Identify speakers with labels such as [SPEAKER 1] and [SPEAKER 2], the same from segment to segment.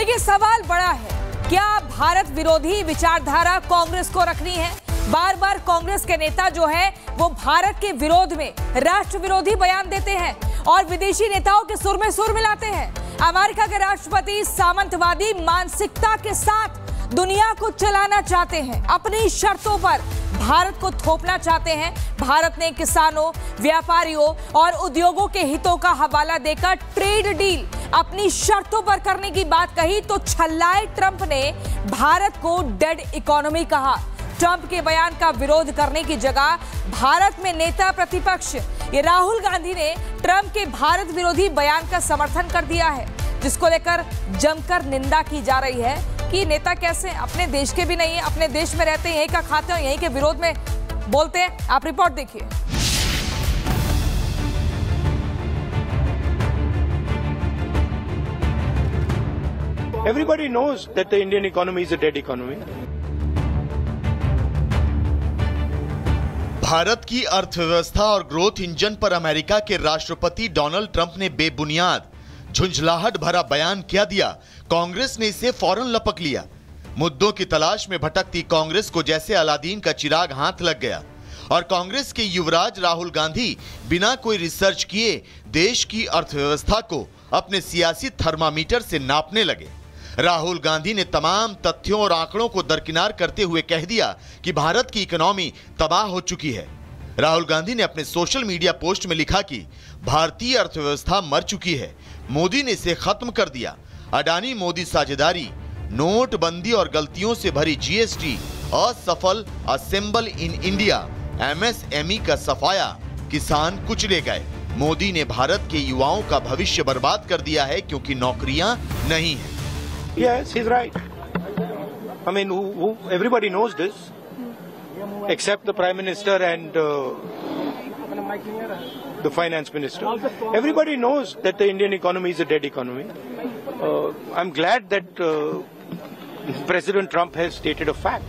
[SPEAKER 1] देखिए, सवाल बड़ा है, क्या भारत विरोधी विचारधारा कांग्रेस को रखनी है? बार बार कांग्रेस के नेता जो है वो भारत के विरोध में राष्ट्र विरोधी बयान देते हैं और विदेशी नेताओं के सुर में सुर मिलाते हैं। अमेरिका के राष्ट्रपति सामंतवादी मानसिकता के साथ दुनिया को चलाना चाहते हैं, अपनी शर्तों पर भारत को थोपना चाहते हैं। भारत ने किसानों, व्यापारियों और उद्योगों के हितों का हवाला देकर ट्रेड डील अपनी शर्तों पर करने की बात कही तो छल्लाए ट्रंप ने भारत को डेड इकोनॉमी कहा। ट्रंप के बयान का विरोध करने की जगह भारत में नेता प्रतिपक्ष राहुल गांधी ने ट्रंप के भारत विरोधी बयान का समर्थन कर दिया है, जिसको लेकर जमकर निंदा की जा रही है कि नेता कैसे अपने देश के भी नहीं है, अपने देश में रहते हैं, यहीं का खाते हैं, यहीं के विरोध में बोलते हैं। आप रिपोर्ट देखिए।
[SPEAKER 2] Everybody knows that the Indian economy is a dead economy.
[SPEAKER 3] Bharat की अर्थव्यवस्था और ग्रोथ इंजन पर अमेरिका के राष्ट्रपति डोनाल्ड ट्रंप ने बेबुनियाद झुंझलाहट भरा बयान क्या दिया, कांग्रेस ने इसे फौरन लपक लिया। मुद्दों की तलाश में भटकती कांग्रेस को जैसे अलादीन का चिराग हाथ लग गया और कांग्रेस के युवराज राहुल गांधी बिना कोई रिसर्च किए देश की अर्थव्यवस्था को अपने सियासी थर्मामीटर से नापने लगे। राहुल गांधी ने तमाम तथ्यों और आंकड़ों को दरकिनार करते हुए कह दिया कि भारत की इकोनॉमी तबाह हो चुकी है। राहुल गांधी ने अपने सोशल मीडिया पोस्ट में लिखा कि भारतीय अर्थव्यवस्था मर चुकी है, मोदी ने इसे खत्म कर दिया। अडानी मोदी साझेदारी, नोटबंदी और गलतियों से भरी जीएसटी, असफल असेंबल इन इंडिया, एमएसएमई का सफाया, किसान कुचले गए। मोदी ने भारत के युवाओं का भविष्य बर्बाद कर दिया है क्योंकि नौकरियां नहीं हैं।
[SPEAKER 2] Yes, he's right. I mean, everybody knows this, except the Prime Minister and the Finance Minister. Everybody knows that the Indian economy is a dead economy. I'm glad that President Trump has stated a fact.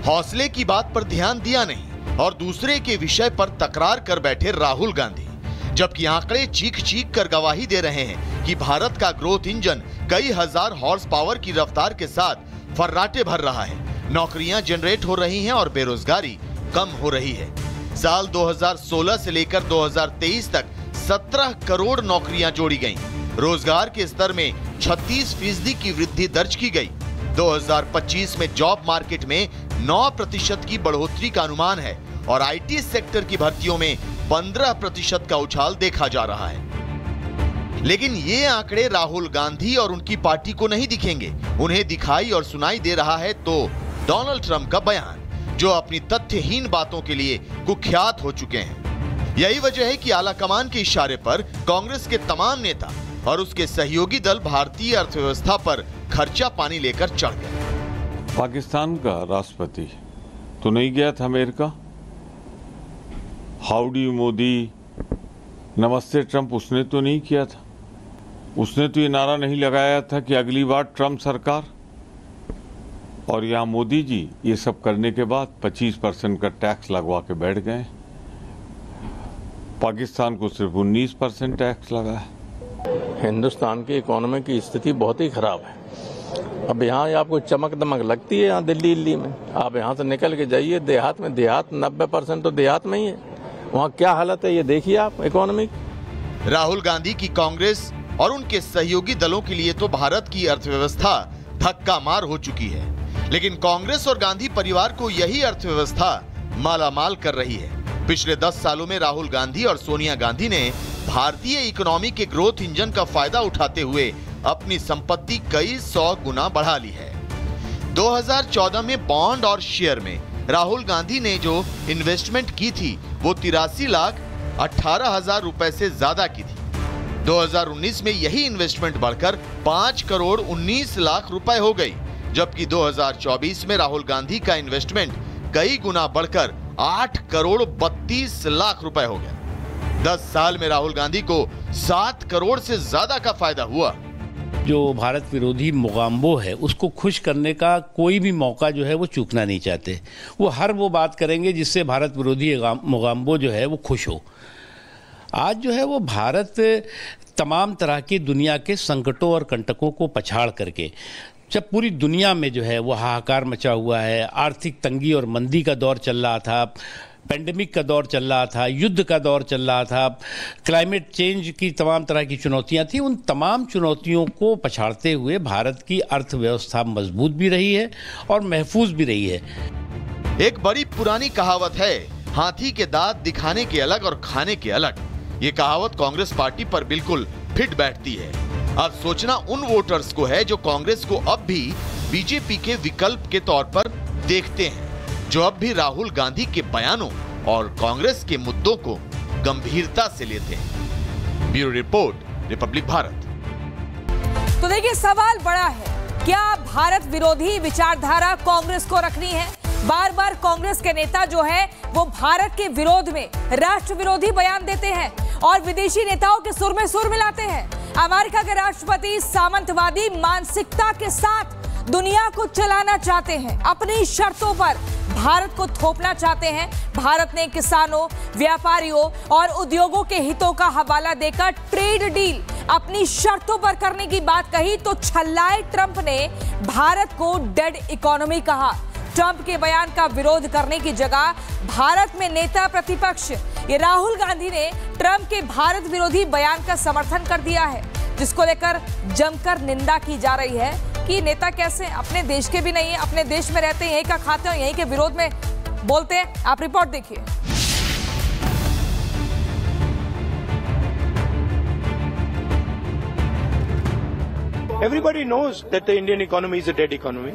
[SPEAKER 3] हौसले की बात पर ध्यान दिया नहीं और दूसरे के विषय पर तकरार कर बैठे राहुल गांधी, जबकि आंकड़े चीख चीख कर गवाही दे रहे हैं कि भारत का ग्रोथ इंजन कई हजार हॉर्स पावर की रफ्तार के साथ फर्राटे भर रहा है, नौकरियां जनरेट हो रही हैं और बेरोजगारी कम हो रही है। साल 2016 से लेकर 2023 तक 17 करोड़ नौकरियां जोड़ी गईं। रोजगार के स्तर में 36% की वृद्धि दर्ज की गई। 2025 में जॉब मार्केट में 9% की बढ़ोतरी का अनुमान है और आईटी सेक्टर की भर्तियों में 15% का उछाल देखा जा रहा है। लेकिन ये आंकड़े राहुल गांधी और उनकी पार्टी को नहीं दिखेंगे। उन्हें दिखाई और सुनाई दे रहा है तो डोनाल्ड ट्रंप का बयान, जो अपनी तथ्यहीन बातों के लिए कुख्यात हो चुके हैं। यही वजह है कि आला कमान के इशारे पर कांग्रेस के तमाम नेता और उसके सहयोगी दल भारतीय अर्थव्यवस्था पर खर्चा पानी लेकर चढ़ गए।
[SPEAKER 4] पाकिस्तान का राष्ट्रपति तो नहीं गया था अमेरिका, हाउडी मोदी, नमस्ते ट्रंप उसने तो नहीं किया था। उसने तो ये नारा नहीं लगाया था कि अगली बार ट्रंप सरकार, और यहाँ मोदी जी ये सब करने के बाद 25% का टैक्स लगवा के बैठ गए। पाकिस्तान को सिर्फ 19% टैक्स लगा है।
[SPEAKER 5] हिंदुस्तान की इकोनॉमी की स्थिति बहुत ही खराब है। अब यहाँ आपको चमक दमक लगती है यहाँ दिल्ली में, आप यहाँ से निकल के जाइए देहात में, देहात 90% तो देहात में ही है, वहाँ क्या हालत है ये देखिए आप इकोनॉमी।
[SPEAKER 3] राहुल गांधी की कांग्रेस और उनके सहयोगी दलों के लिए तो भारत की अर्थव्यवस्था धक्का मार हो चुकी है, लेकिन कांग्रेस और गांधी परिवार को यही अर्थव्यवस्था मालामाल कर रही है। पिछले 10 सालों में राहुल गांधी और सोनिया गांधी ने भारतीय इकोनॉमी के ग्रोथ इंजन का फायदा उठाते हुए अपनी संपत्ति कई 100 गुना बढ़ा ली है। 2014 में बॉन्ड और शेयर में राहुल गांधी ने जो इन्वेस्टमेंट की थी वो 83,18,000 रुपए से ज्यादा की थी। 2019 में यही इन्वेस्टमेंट बढ़कर 5 करोड़ 19 लाख रुपए हो गई, जबकि 2024 में राहुल गांधी का इन्वेस्टमेंट कई गुना बढ़कर 8 करोड़ 32 लाख रुपए हो गया। 10 साल में राहुल गांधी को 7 करोड़ से ज्यादा का फायदा हुआ।
[SPEAKER 6] जो भारत विरोधी मोगाम्बो है उसको खुश करने का कोई भी मौका जो है वो चूकना नहीं चाहते। वो हर वो बात करेंगे जिससे भारत विरोधी मोगाम्बो जो है वो खुश हो। आज जो है वो भारत तमाम तरह की दुनिया के संकटों और कंटकों को पछाड़ करके, जब पूरी दुनिया में जो है वो हाहाकार मचा हुआ है, आर्थिक तंगी और मंदी का दौर चल रहा था, पेंडेमिक का दौर चल रहा था, युद्ध का दौर चल रहा था, क्लाइमेट चेंज की तमाम तरह की चुनौतियां थी, उन तमाम चुनौतियों को पछाड़ते हुए भारत की अर्थव्यवस्था मजबूत भी रही है और महफूज भी रही है।
[SPEAKER 3] एक बड़ी पुरानी कहावत है, हाथी के दांत दिखाने के अलग और खाने के अलग। ये कहावत कांग्रेस पार्टी पर बिल्कुल फिट बैठती है। अब सोचना उन वोटर्स को है जो कांग्रेस को अब भी बीजेपी के विकल्प के तौर पर देखते हैं, जो अब भी राहुल गांधी के बयानों और कांग्रेस के मुद्दों को गंभीरता से लेते हैं। Bureau report, Republic Bharat.
[SPEAKER 1] तो देखिए, सवाल बड़ा है, क्या भारत विरोधी विचारधारा कांग्रेस को रखनी है? बार बार कांग्रेस के नेता जो है वो भारत के विरोध में राष्ट्र विरोधी बयान देते हैं और विदेशी नेताओं के सुर में सुर मिलाते हैं। अमेरिका के राष्ट्रपति सामंतवादी मानसिकता के साथ दुनिया को चलाना चाहते हैं, अपनी शर्तों पर भारत को थोपना चाहते हैं। भारत ने किसानों, व्यापारियों और उद्योगों के हितों का हवाला देकर ट्रेड डील अपनी शर्तों पर करने की बात कही तो छल्लाए ट्रंप ने भारत को डेड इकोनॉमी कहा। ट्रंप के बयान का विरोध करने की जगह भारत में नेता प्रतिपक्ष ये राहुल गांधी ने ट्रंप के भारत विरोधी बयान का समर्थन कर दिया है, जिसको लेकर जमकर निंदा की जा रही है कि नेता कैसे अपने देश के भी नहीं है, अपने देश में रहते हैं, यहीं का खाते हैं, यहीं के विरोध में बोलते हैं। आप रिपोर्ट देखिए।
[SPEAKER 2] Everybody knows that the Indian economy is a dead economy.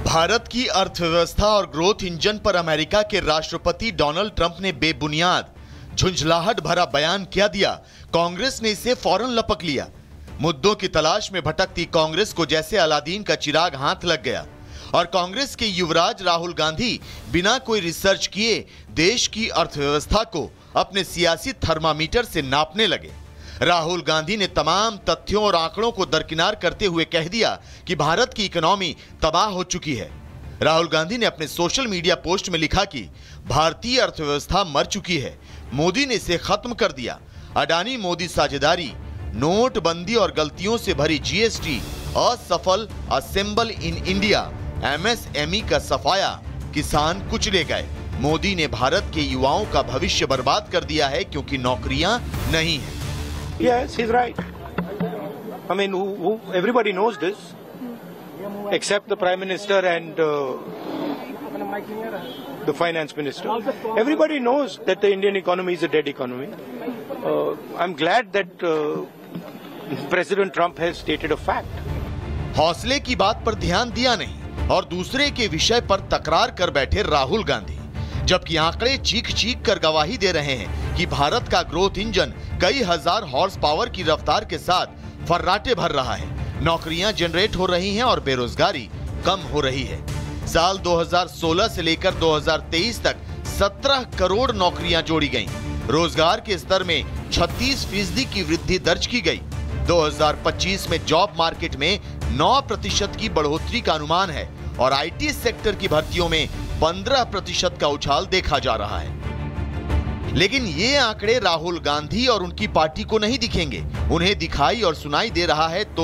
[SPEAKER 3] Bharat की अर्थव्यवस्था और ग्रोथ इंजन पर अमेरिका के राष्ट्रपति डोनाल्ड ट्रंप ने बेबुनियाद झुंझलाहट भरा बयान क्या दिया, कांग्रेस ने इसे फौरन लपक लिया। मुद्दों की तलाश में भटकती कांग्रेस को जैसे अलादीन का चिराग हाथ लग गया और कांग्रेस के युवराज राहुल गांधी बिना कोई रिसर्च किए देश की अर्थव्यवस्था को अपने सियासी थर्मामीटर से नापने लगे। राहुल गांधी ने तमाम तथ्यों और आंकड़ों को दरकिनार करते हुए कह दिया कि भारत की इकोनॉमी तबाह हो चुकी है। राहुल गांधी ने अपने सोशल मीडिया पोस्ट में लिखा कि भारतीय अर्थव्यवस्था मर चुकी है, मोदी ने इसे खत्म कर दिया। अडानी मोदी साझेदारी, नोटबंदी और गलतियों से भरी जीएसटी, असफल असेंबल इन इंडिया, एमएसएमई का सफाया, किसान कुचले गए। मोदी ने भारत के युवाओं का भविष्य बर्बाद कर दिया है क्योंकि नौकरियां नहीं है।
[SPEAKER 2] Yes, he's right. I mean, everybody knows this, except the Prime Minister and the Finance Minister. Everybody knows that the Indian economy is a dead economy. I'm glad that President Trump has stated a fact.
[SPEAKER 3] हौसले की बात पर ध्यान दिया नहीं और दूसरे के विषय पर तकरार कर बैठे राहुल गांधी, जबकि आंकड़े चीख चीख कर गवाही दे रहे हैं कि भारत का ग्रोथ इंजन कई हजार हॉर्स पावर की रफ्तार के साथ फर्राटे भर रहा है, नौकरियां जनरेट हो रही हैं और बेरोजगारी कम हो रही है। साल 2016 से लेकर 2023 तक 17 करोड़ नौकरियां जोड़ी गईं। रोजगार के स्तर में 36% की वृद्धि दर्ज की गई। 2025 में जॉब मार्केट में 9% की बढ़ोतरी का अनुमान है और आईटी सेक्टर की भर्तियों में 15% का उछाल देखा जा रहा है। लेकिन ये आंकड़े राहुल गांधी और उनकी पार्टी को नहीं दिखेंगे। उन्हें दिखाई और सुनाई दे रहा है तो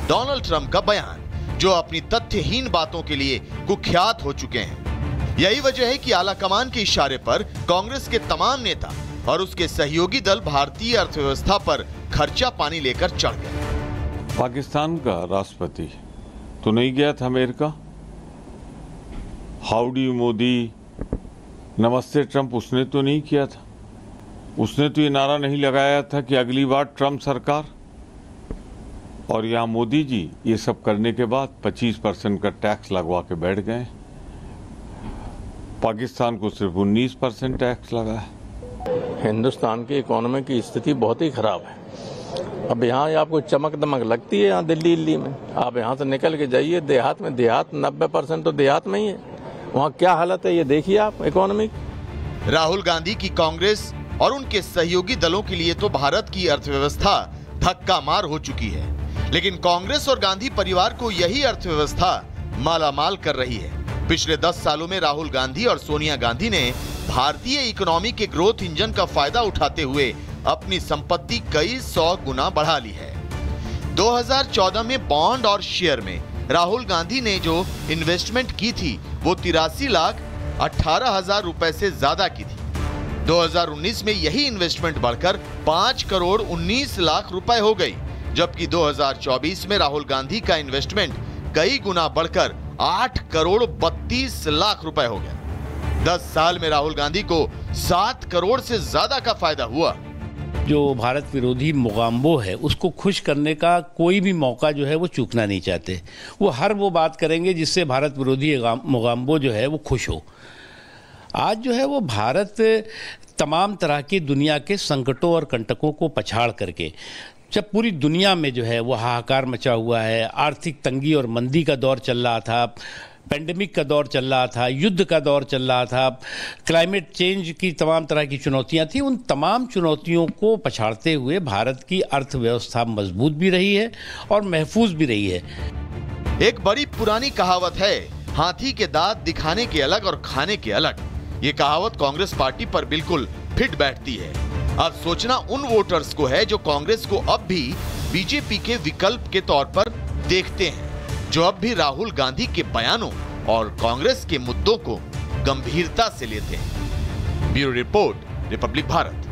[SPEAKER 3] डोनाल्ड ट्रंप का बयान, जो अपनी तथ्यहीन बातों के लिए कुख्यात हो चुके हैं। यही वजह है कि आलाकमान के इशारे पर कांग्रेस के तमाम नेता और उसके सहयोगी दल भारतीय अर्थव्यवस्था पर खर्चा पानी लेकर चढ़ गए।
[SPEAKER 4] पाकिस्तान का राष्ट्रपति तो नहीं गया था अमेरिका? हाउडी मोदी, नमस्ते ट्रंप उसने तो नहीं किया था। उसने तो ये नारा नहीं लगाया था कि अगली बार ट्रंप सरकार, और यहाँ मोदी जी ये सब करने के बाद 25% का टैक्स लगवा के बैठ गए। पाकिस्तान को सिर्फ 19% टैक्स लगा है।
[SPEAKER 5] हिंदुस्तान की इकोनॉमी की स्थिति बहुत ही खराब है। अब यहाँ आपको चमक दमक लगती है यहाँ दिल्ली में, आप यहाँ से निकल के जाइए देहात में, देहात 90% तो देहात में ही है। वहाँ क्या हालत है ये देखिए आप इकोनॉमी।
[SPEAKER 3] राहुल गांधी की कांग्रेस और उनके सहयोगी दलों के लिए तो भारत की अर्थव्यवस्था धक्का मार हो चुकी है, लेकिन कांग्रेस और गांधी परिवार को यही अर्थव्यवस्था मालामाल कर रही है। पिछले 10 सालों में राहुल गांधी और सोनिया गांधी ने भारतीय इकोनॉमी के ग्रोथ इंजन का फायदा उठाते हुए अपनी संपत्ति कई 100 गुना बढ़ा ली है। 2014 में बॉन्ड और शेयर में राहुल गांधी ने जो इन्वेस्टमेंट की थी वो 83,18,000 रुपए से ज्यादा की थी। 2019 में यही इन्वेस्टमेंट बढ़कर 5 करोड़ 19 लाख रुपए हो गई, जबकि 2024 में राहुल गांधी का इन्वेस्टमेंट कई गुना बढ़कर 8 करोड़ 32 लाख रुपए हो गया। 10 साल में राहुल गांधी को 7 करोड़ से ज्यादा का फायदा हुआ।
[SPEAKER 6] जो भारत विरोधी मोगाम्बो है उसको खुश करने का कोई भी मौका जो है वो चूकना नहीं चाहते। वो हर वो बात करेंगे जिससे भारत विरोधी मोगाम्बो जो है वो खुश हो। आज जो है वो भारत तमाम तरह की दुनिया के संकटों और कंटकों को पछाड़ करके, जब पूरी दुनिया में जो है वो हाहाकार मचा हुआ है, आर्थिक तंगी और मंदी का दौर चल रहा था, पेंडेमिक का दौर चल रहा था, युद्ध का दौर चल रहा था, क्लाइमेट चेंज की तमाम तरह की चुनौतियां थी, उन तमाम चुनौतियों को पछाड़ते हुए भारत की अर्थव्यवस्था मजबूत भी रही है और महफूज भी रही है।
[SPEAKER 3] एक बड़ी पुरानी कहावत है, हाथी के दांत दिखाने के अलग और खाने के अलग। ये कहावत कांग्रेस पार्टी पर बिल्कुल फिट बैठती है। अब सोचना उन वोटर्स को है जो कांग्रेस को अब भी बीजेपी के विकल्प के तौर पर देखते हैं, जो अब भी राहुल गांधी के बयानों और कांग्रेस के मुद्दों को गंभीरता से लेते हैं। Bureau report, Republic Bharat.